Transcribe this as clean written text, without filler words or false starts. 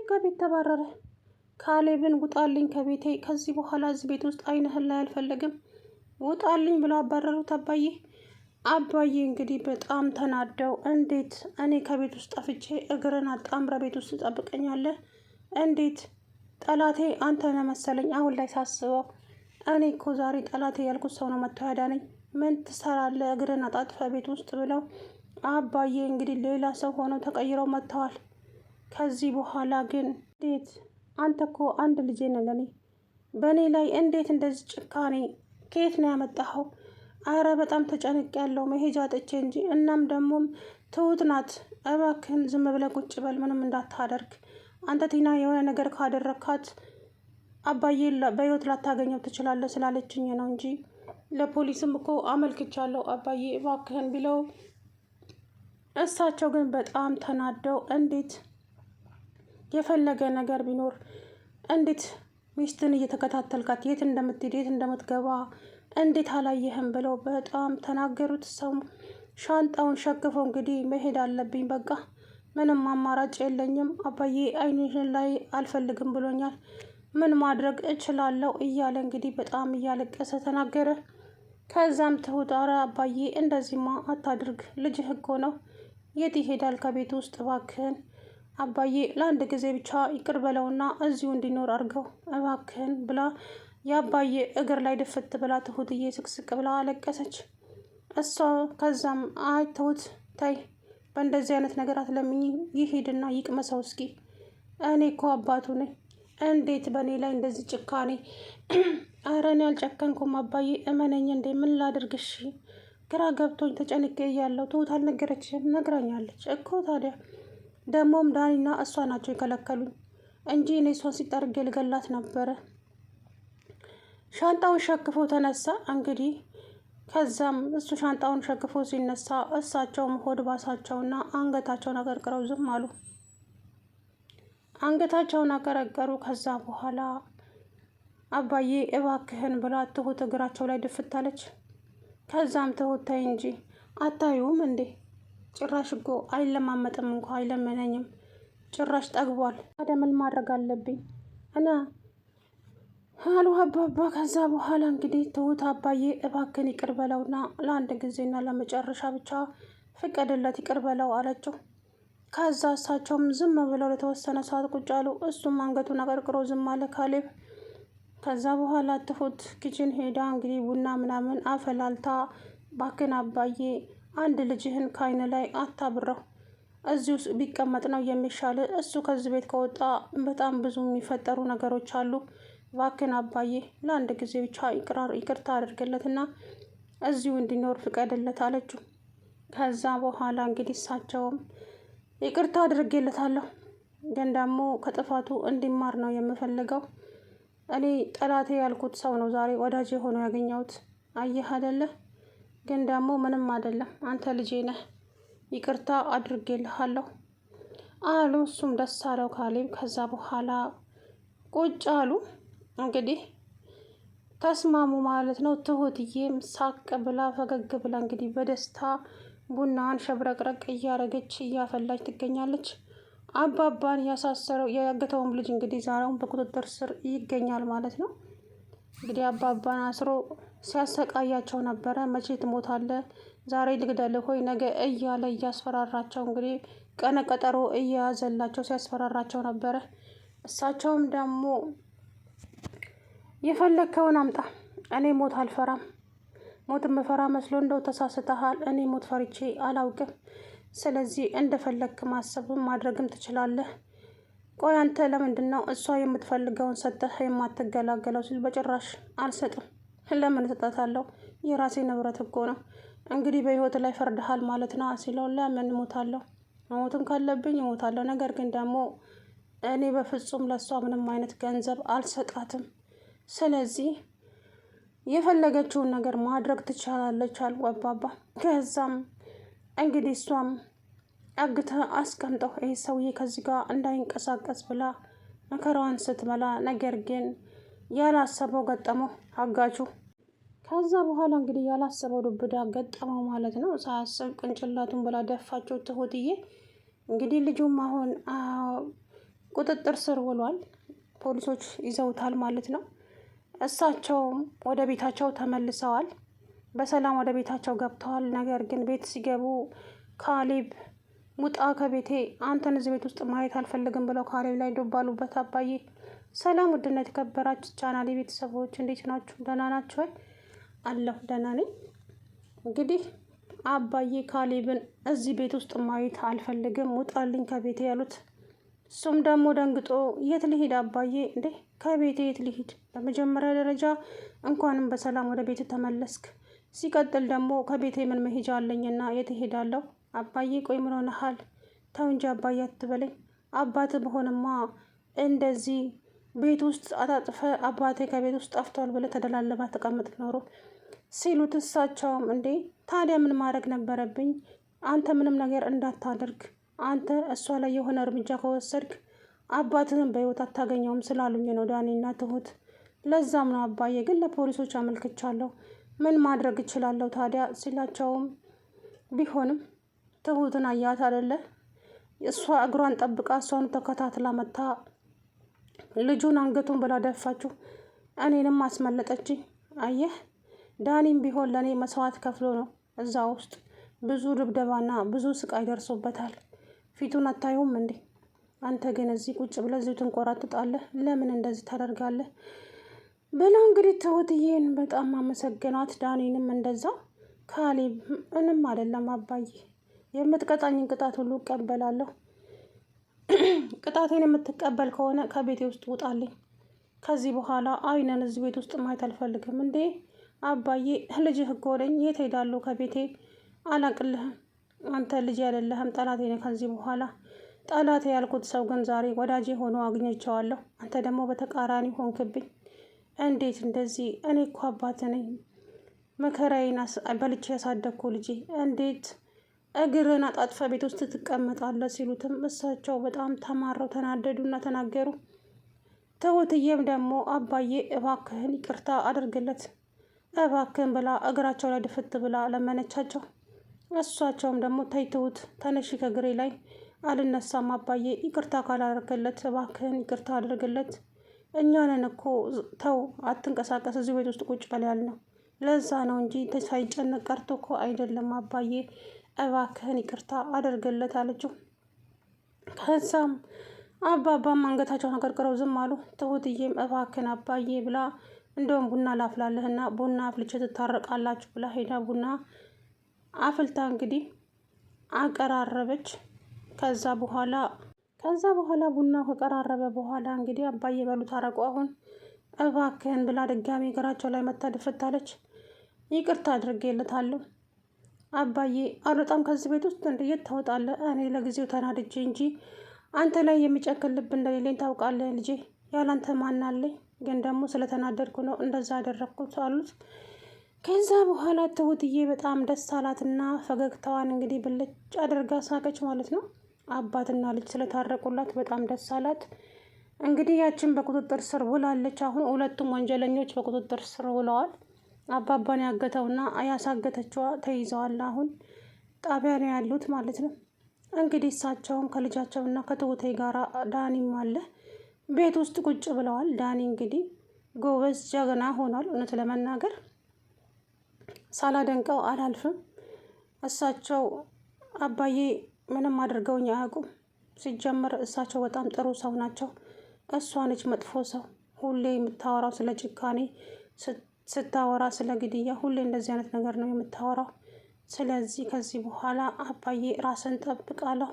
ከቤት ተባረረ። ካሌብን ውጣልኝ ከቤቴ፣ ከዚህ በኋላ እዚህ ቤት ውስጥ አይንህን ላይ አልፈልግም፣ ውጣልኝ ብለው አባረሩት። አባዬ እንግዲህ በጣም ተናደው፣ እንዴት እኔ ከቤት ውስጥ ጠፍቼ እግርን አጣምረ ቤት ውስጥ ትጠብቀኛለህ? እንዴት ጠላቴ አንተ ነህ መሰለኝ። አሁን ላይ ሳስበው እኔ እኮ ዛሬ ጠላቴ ያልኩት ሰው ነው መጥቶ ያዳነኝ። ምን ትሰራለህ እግርን አጣጥፈ ቤት ውስጥ ብለው አባዬ እንግዲህ ሌላ ሰው ሆነው ተቀይረው መጥተዋል። ከዚህ በኋላ ግን እንዴት አንተ እኮ አንድ ልጄ ነህ ለኔ፣ በእኔ ላይ እንዴት እንደዚህ ጭካኔ ከየት ነው ያመጣኸው? አረ በጣም ተጨንቅ ያለው መሄጃ ጥቼ እንጂ። እናም ደግሞም ትሁት ናት። እባክህን ዝም ብለህ ቁጭ በል፣ ምንም እንዳታደርግ። አንተ ቲና የሆነ ነገር ካደረግካት አባዬ በህይወት ላታገኘው ትችላለህ ስላለችኝ ነው እንጂ ለፖሊስም እኮ አመልክቻለሁ አባዬ እባክህን ቢለው፣ እሳቸው ግን በጣም ተናደው እንዴት የፈለገ ነገር ቢኖር እንዴት ሚስትን እየተከታተልካት የት እንደምትሄድ የት እንደምትገባ እንዴት አላየህም ብለው በጣም ተናገሩት። ሰው ሻንጣውን ሸክፈው እንግዲህ መሄድ አለብኝ፣ በቃ ምንም አማራጭ የለኝም አባዬ አይንሽን ላይ አልፈልግም ብሎኛል፣ ምን ማድረግ እችላለሁ እያለ እንግዲህ በጣም እያለቀሰ ተናገረ። ከዛም ትሁት ኧረ አባዬ እንደዚህማ አታድርግ፣ ልጅህ እኮ ነው፣ የት ይሄዳል ከቤት ውስጥ እባክህን አባዬ ለአንድ ጊዜ ብቻ ይቅር በለውና እዚሁ እንዲኖር አድርገው እባክህን ብላ የአባዬ እግር ላይ ድፍት ብላ ትሁትዬ ስቅስቅ ብላ አለቀሰች። እሷ ከዛም አይ ትሁት ተይ፣ በእንደዚህ አይነት ነገር አትለምኝ፣ ይሄድና ይቅመሰው እስኪ፣ እኔ እኮ አባቱ ነኝ፣ እንዴት በእኔ ላይ እንደዚህ ጭካኔ? ኧረ እኔ አልጨከንኩም አባዬ እመነኝ፣ እንዴ ምን ላድርግሽ? ግራ ገብቶኝ ተጨንቄ እያለሁ ትሁት አልነገረችም? ነግራኛለች እኮ ታዲያ ደግሞም ዳኒና እሷ ናቸው የከለከሉኝ እንጂ እኔ እሷን ሲጠርጌ ልገላት ነበረ። ሻንጣውን ሸክፎ ተነሳ እንግዲህ። ከዛም እሱ ሻንጣውን ሸክፎ ሲነሳ እሳቸውም ሆድ ባሳቸውና አንገታቸውን አቀርቅረው ዝም አሉ። አንገታቸውን አቀረቀሩ። ከዛ በኋላ አባዬ እባክህን ብላ ትሁት እግራቸው ላይ ድፍት አለች። ከዛም ትሁት ተይ እንጂ አታዩም እንዴ? ጭራሽ እኮ አይለማመጥም እንኳ አይለመነኝም፣ ጭራሽ ጠግቧል። ታዲያ ምን ማድረግ አለብኝ እና አሉ አባባ። ከዛ በኋላ እንግዲህ ትሁት አባዬ እባክን ይቅር በለውና ለአንድ ጊዜና ለመጨረሻ ብቻ ፍቀድለት ይቅር በለው አለችው። ከዛ እሳቸውም ዝም ብለው ለተወሰነ ሰዓት ቁጭ አሉ። እሱም አንገቱን አቀርቅሮ ዝም አለ ካሌብ። ከዛ በኋላ ትሁት ኪችን ሄዳ እንግዲህ ቡና ምናምን አፈላልታ ባክን አባዬ አንድ ልጅህን ከአይን ላይ አታብረው፣ እዚሁ ቢቀመጥ ነው የሚሻል። እሱ ከዚህ ቤት ከወጣ በጣም ብዙ የሚፈጠሩ ነገሮች አሉ። ባክን አባዬ ለአንድ ጊዜ ብቻ ይቅርታ አድርግለትና እዚሁ እንዲኖር ፍቀድለት አለችው። ከዛ በኋላ እንግዲህ እሳቸውም ይቅርታ አድርጌለታለሁ፣ ግን ደግሞ ከጥፋቱ እንዲማር ነው የምፈልገው። እኔ ጠላቴ ያልኩት ሰው ነው ዛሬ ወዳጄ ሆኖ ያገኘሁት። አየህ አይደለ? ግን ደግሞ ምንም አይደለም፣ አንተ ልጄ ነህ፣ ይቅርታ አድርጌልሃለሁ አሉ። እሱም ደስ አለው ካሌብ። ከዛ በኋላ ቁጭ አሉ። እንግዲህ ተስማሙ ማለት ነው። ትሁትዬም ሳቅ ብላ ፈገግ ብላ እንግዲህ በደስታ ቡናዋን ሸብረቅረቅ እያረገች እያፈላች ትገኛለች። አባባን ያሳሰረው ያገተውም ልጅ እንግዲህ ዛሬውን በቁጥጥር ስር ይገኛል ማለት ነው። እንግዲህ አባባን አስሮ ሲያሰቃያቸው ነበረ። መቼ ትሞታለህ? ዛሬ ልግደልህ ሆይ ነገ እያለ እያስፈራራቸው እንግዲህ ቀነ ቀጠሮ እየያዘላቸው ሲያስፈራራቸው ነበረ። እሳቸውም ደግሞ የፈለግከውን አምጣ፣ እኔ ሞት አልፈራም፣ ሞት የምፈራ መስሎ እንደው ተሳስተሃል፣ እኔ ሞት ፈርቼ አላውቅም፣ ስለዚህ እንደፈለግክ ማሰብም ማድረግም ትችላለህ። ቆይ አንተ ለምንድን ነው እሷ የምትፈልገውን ሰጠህ የማትገላገለው? ሲል በጭራሽ አልሰጥም። ለምን እሰጣታለሁ? የራሴ ንብረት እኮ ነው። እንግዲህ በህይወት ላይ ፈርድሃል ማለት ነው ሲለው፣ ለምን እሞታለሁ? መሞትም ካለብኝ እሞታለሁ። ነገር ግን ደግሞ እኔ በፍጹም ለእሷ ምንም አይነት ገንዘብ አልሰጣትም። ስለዚህ የፈለገችውን ነገር ማድረግ ትችላለች አሉ አባባ። ከዛም እንግዲህ እሷም አግተህ አስቀምጠው ይህ ሰውዬ ከዚህ ጋር እንዳይንቀሳቀስ ብላ መከራዋን ስትመላ፣ ነገር ግን ያላሰበው ገጠመው አጋቹ። ከዛ በኋላ እንግዲህ ያላሰበው ዱብዳ ገጠመው ማለት ነው። ሳያስብ ቅንጭላቱን ብላ ደፋቸው ትሁትዬ። እንግዲህ ልጁም አሁን ቁጥጥር ስር ውሏል። ፖሊሶች ይዘውታል ማለት ነው። እሳቸውም ወደ ቤታቸው ተመልሰዋል። በሰላም ወደ ቤታቸው ገብተዋል። ነገር ግን ቤት ሲገቡ ካሌብ ውጣ ከቤቴ፣ አንተን እዚህ ቤት ውስጥ ማየት አልፈልግም ብለው ካሌብ ላይ ዶባሉበት። አባዬ ሰላም፣ ውድና የተከበራችሁ ቻናሌ ቤተሰቦች እንዴት ናችሁ? ደህና ናችሁ ወይ? አለሁ ደህና ነኝ። እንግዲህ አባዬ ካሌብን እዚህ ቤት ውስጥ ማየት አልፈልግም፣ ውጣልኝ ከቤቴ ያሉት። እሱም ደግሞ ደንግጦ የት ልሂድ አባዬ? እንዴ ከቤቴ የት ልሂድ? በመጀመሪያ ደረጃ እንኳንም በሰላም ወደ ቤት ተመለስክ። ሲቀጥል ደግሞ ከቤቴ ምን መሄጃ አለኝና የት እሄዳለሁ? አባዬ ቆይ ምን ሆነሃል? ተው እንጂ አባዬ አትበለኝ። አባት በሆንማ እንደዚህ ቤት ውስጥ አጣጥፈ አባቴ ከቤት ውስጥ ጠፍቷል ብለህ ተደላለባ ተቀምጥ ኖሮ ሲሉት፣ እሳቸውም እንዴ ታዲያ ምን ማድረግ ነበረብኝ? አንተ ምንም ነገር እንዳታደርግ፣ አንተ እሷ ላይ የሆነ እርምጃ ከወሰድክ አባትህን በህይወት አታገኘውም ስላሉኝ ነው ዳኒና ትሁት። ለዛም ነው አባዬ፣ ግን ለፖሊሶች አመልክቻለሁ፣ ምን ማድረግ እችላለሁ ታዲያ ሲላቸውም፣ ቢሆንም ትሁትን አያት አይደለ? እሷ እግሯን ጠብቃ እሷን ተከታትላ መታ ልጁን አንገቱን ብላ ደፋችሁ፣ እኔንም አስመለጠችኝ። አየህ ዳኒም ቢሆን ለእኔ መስዋዕት ከፍሎ ነው እዛ ውስጥ ብዙ ድብደባና ብዙ ስቃይ ደርሶበታል። ፊቱን አታዩም እንዴ? አንተ ግን እዚህ ቁጭ ብለህ እዚሁ ትንቆራጥጣለህ። ለምን እንደዚህ ታደርጋለህ? ብለው እንግዲህ ትሁትዬን በጣም አመሰግኗት። ዳኒንም እንደዛ። ካሌብ ምንም አይደለም አባዬ፣ የምትቀጣኝን ቅጣት ሁሉ እቀበላለሁ። ቅጣቴን የምትቀበል ከሆነ ከቤቴ ውስጥ ውጣልኝ። ከዚህ በኋላ አይነን እዚህ ቤት ውስጥ ማየት አልፈልግም። እንዴ አባዬ ልጅህ እኮ ነኝ። የት ሄዳለሁ? ከቤቴ አላቅልህም። አንተ ልጅ አይደለህም፣ ጠላቴ ነህ ከዚህ በኋላ። ጠላቴ ያልኩት ሰው ግን ዛሬ ወዳጄ ሆኖ አግኝቼዋለሁ። አንተ ደግሞ በተቃራኒ ሆንክብኝ። እንዴት እንደዚህ? እኔ እኮ አባት ነኝ፣ መከራዬን በልቼ ያሳደግኩ ልጄ፣ እንዴት እግርን አጣጥፈ ቤት ውስጥ ትቀመጣለህ? ሲሉትም እሳቸው በጣም ተማረው ተናደዱና ተናገሩ። ትሁትዬም ደግሞ አባዬ እባክህን ይቅርታ አድርግለት እባክህን ብላ እግራቸው ላይ ድፍት ብላ ለመነቻቸው። እሷቸውም ደግሞ ተይ ትሁት ተነሺ ከእግሬ ላይ አልነሳም አባዬ፣ ይቅርታ ካላደረግለት እባክህን ይቅርታ አድርግለት። እኛንን እኮ ተው አትንቀሳቀስ፣ እዚህ ቤት ውስጥ ቁጭ በል ያልነው ለዛ ነው እንጂ ሳይጨነቅ ቀርቶ እኮ አይደለም አባዬ፣ እባክህን ይቅርታ አድርግለት አለችው። ከዛም አባባም አንገታቸውን አቀርቅረው ዝም አሉ። ትሁትዬም እባክህን አባዬ ብላ እንደውም ቡና ላፍላለህና ቡና አፍልቼ ትታረቃላችሁ ብላ ሄዳ ቡና አፍልታ እንግዲህ አቀራረበች። ከዛ በኋላ ቡና ከቀራረበ በኋላ እንግዲህ አባዬ በሉ ታረቁ አሁን እባክህን ብላ ድጋሚ እግራቸው ላይ መታ ድፍታለች። ይቅርታ አድርጌለታለሁ አባዬ፣ አልወጣም ከዚህ ቤት ውስጥ። እንዴት ታወጣለህ? እኔ ለጊዜው ተናድጄ እንጂ አንተ ላይ የሚጨክን ልብ እንደሌለኝ ታውቃለህ ልጄ። ያላንተ ማን አለኝ? ግን ደግሞ ስለተናደድኩ ነው እንደዛ ያደረግኩት አሉት። ከዛ በኋላ ትሁትዬ በጣም ደስ አላትና ፈገግታዋን እንግዲህ ብልጭ አድርጋ ሳቀች ማለት ነው። አባትና ልጅ ስለታረቁላት በጣም ደስ አላት። እንግዲህ ያችን በቁጥጥር ስር ውላለች። አሁን ሁለቱም ወንጀለኞች በቁጥጥር ስር ውለዋል። አባባን ያገተውና ያሳገተችዋ ተይዘዋል። አሁን ጣቢያ ነው ያሉት ማለት ነው። እንግዲህ እሳቸውም ከልጃቸውና ከትሁቴ ጋር ዳኒም አለ ቤት ውስጥ ቁጭ ብለዋል። ዳኒ እንግዲህ ጎበዝ ጀግና ሆኗል። እውነት ለመናገር ሳላደንቀው አላልፍም። እሳቸው አባዬ ምንም አድርገውኝ አያውቁም። ሲጀመር እሳቸው በጣም ጥሩ ሰው ናቸው። እሷ ነች መጥፎ ሰው። ሁሌ የምታወራው ስለ ጭካኔ ስታወራ፣ ስለ ግድያ፣ ሁሌ እንደዚህ አይነት ነገር ነው የምታወራው። ስለዚህ ከዚህ በኋላ አባዬ ራስን ጠብቃለሁ